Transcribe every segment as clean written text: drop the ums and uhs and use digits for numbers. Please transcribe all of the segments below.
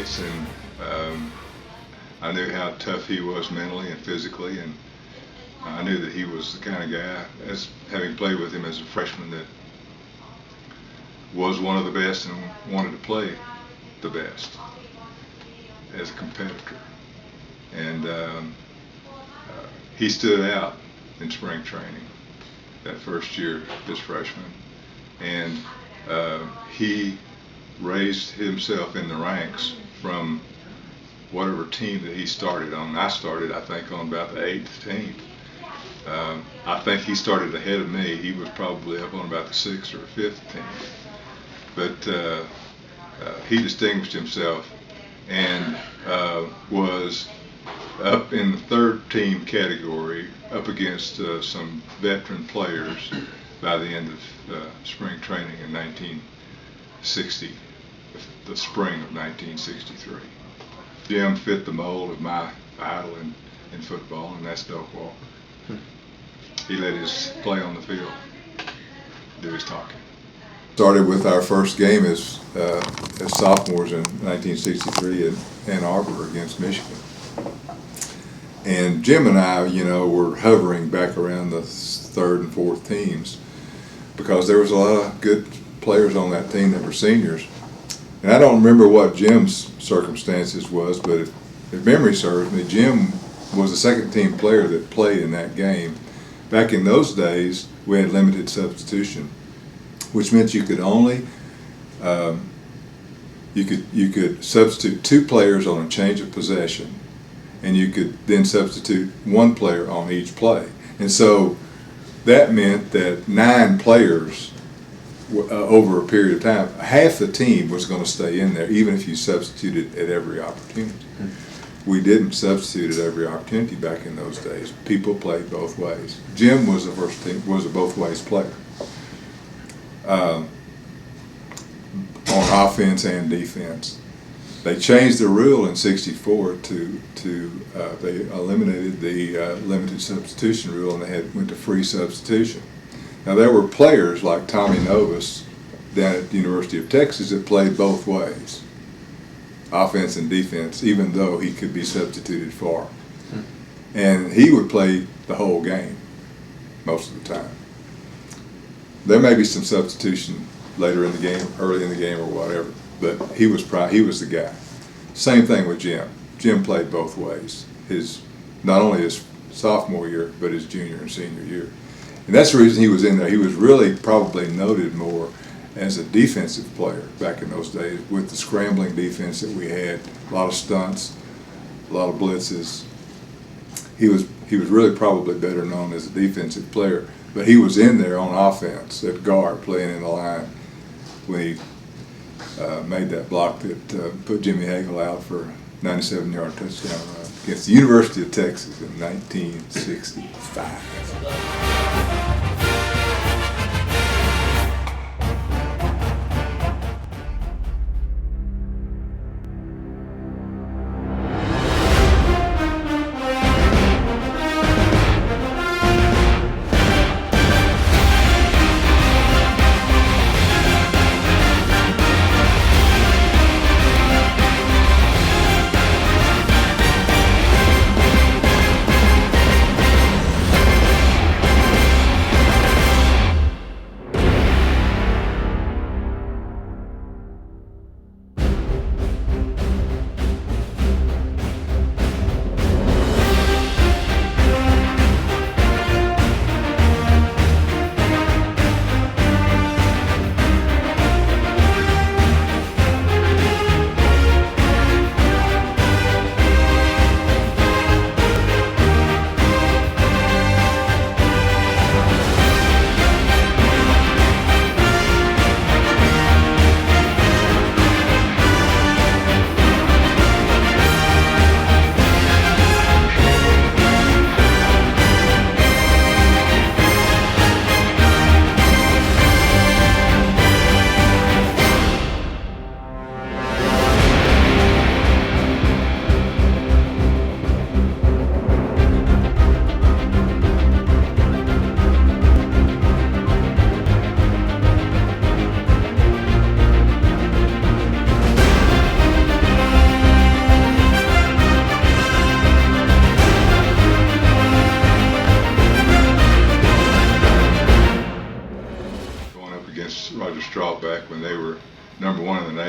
teammates, and I knew how tough he was mentally and physically, and I knew that he was the kind of guy, as having played with him as a freshman, that was one of the best and wanted to play the best as a competitor. And he stood out in spring training that first year as freshman, and he raised himself in the ranks from whatever team that he started on. I started, I think, on about the 8th team. I think he started ahead of me. He was probably up on about the 6th or 5th team. But he distinguished himself and was up in the 3rd team category, up against some veteran players by the end of spring training in 1960, the spring of 1963. Jim fit the mold of my idol in football, and that's Doak Walker. He let his play on the field do his talking. Started with our first game as sophomores in 1963 in Ann Arbor against Michigan. And Jim and I, were hovering back around the 3rd and 4th teams because there was a lot of good players on that team that were seniors. And I don't remember what Jim's circumstances was, but if memory serves me, Jim was the 2nd team player that played in that game. Back in those days, we had limited substitution, which meant you could only you could substitute 2 players on a change of possession, and you could then substitute 1 player on each play. And so that meant that 9 players over a period of time, half the team was going to stay in there, even if you substituted at every opportunity. We didn't substitute at every opportunity back in those days. People played both ways. Jim was a both ways player, on offense and defense. They changed the rule in '64 they eliminated the limited substitution rule, and they went to free substitution. Now, there were players like Tommy Novus down at the University of Texas that played both ways, offense and defense, even though he could be substituted for. And he would play the whole game most of the time. There may be some substitution later in the game, early in the game or whatever, but he was the guy. Same thing with Jim. Jim played both ways, not only his sophomore year, but his junior and senior year. And that's the reason he was in there. He was really probably noted more as a defensive player back in those days with the scrambling defense that we had, a lot of stunts, a lot of blitzes. He was really probably better known as a defensive player, but he was in there on offense at guard playing in the line when he made that block that put Jimmy Hagel out for a 97-yard touchdown run against the University of Texas in 1965.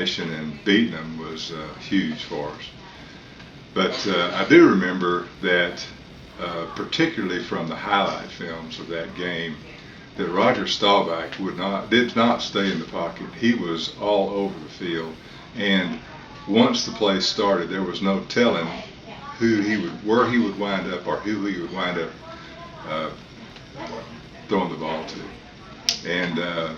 determination and beating them was huge for us. But I do remember that, particularly from the highlight films of that game, that Roger Staubach did not stay in the pocket. He was all over the field, and once the play started, there was no telling where he would wind up or who he would wind up throwing the ball to. And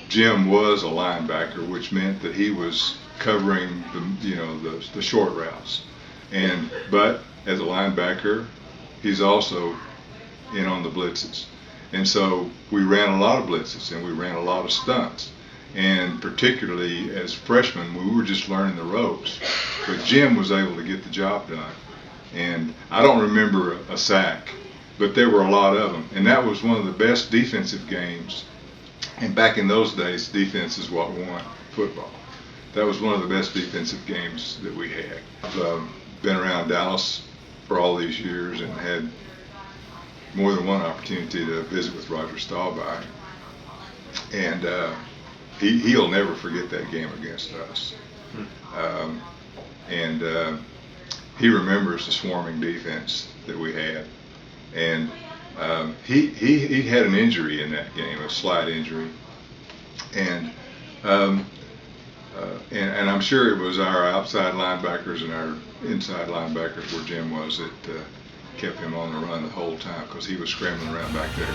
Jim was a linebacker, which meant that he was covering the short routes. But as a linebacker, he's also in on the blitzes. And so we ran a lot of blitzes and we ran a lot of stunts. And particularly as freshmen, we were just learning the ropes. But Jim was able to get the job done. And I don't remember a sack, but there were a lot of them. And that was one of the best defensive games. And back in those days, defense is what won football. That was one of the best defensive games that we had. I've been around Dallas for all these years and had more than one opportunity to visit with Roger Staubach. And he'll never forget that game against us. He remembers the swarming defense that we had. And he had an injury in that game, a slight injury. And I'm sure it was our outside linebackers and our inside linebackers where Jim was that kept him on the run the whole time, because he was scrambling around back there.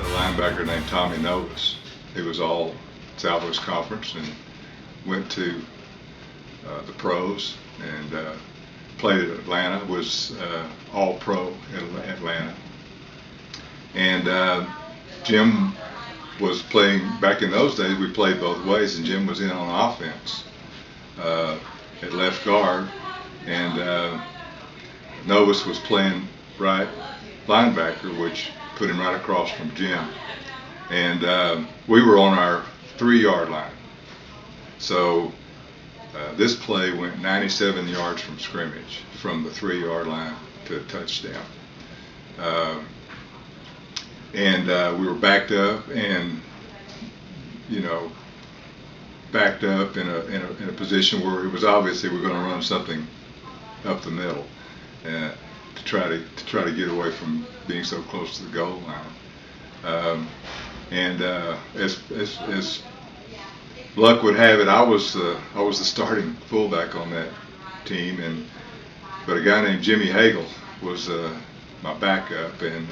A linebacker named Tommy Novus. He was all Southwest Conference and went to the pros and played at Atlanta, was all pro at Atlanta. And Jim was playing, back in those days we played both ways, and Jim was in on offense at left guard, and Novus was playing right linebacker, which put him right across from Jim. And we were on our 3-yard line. So this play went 97 yards from scrimmage, from the 3-yard line to a touchdown. We were backed up, and backed up in a position where it was obvious that we were going to run something up the middle to try to get away from being so close to the goal line. As luck would have it, I was the starting fullback on that team, but a guy named Jimmy Hagel was my backup, and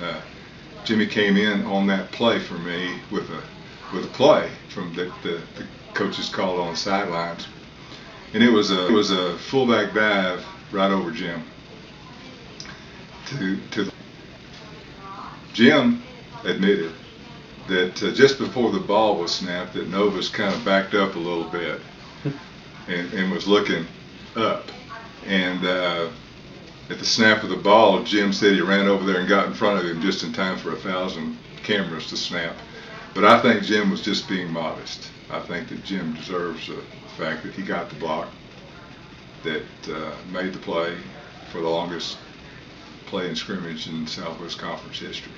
Jimmy came in on that play for me with a play from the coaches called on the sidelines, and it was a fullback dive right over Jim. Jim admitted that just before the ball was snapped, that Novus kind of backed up a little bit and was looking up, and at the snap of the ball, Jim said he ran over there and got in front of him just in time for 1,000 cameras to snap. But I think Jim was just being modest. I think that Jim deserves the fact that he got the block that made the play for the longest play in scrimmage in Southwest Conference history.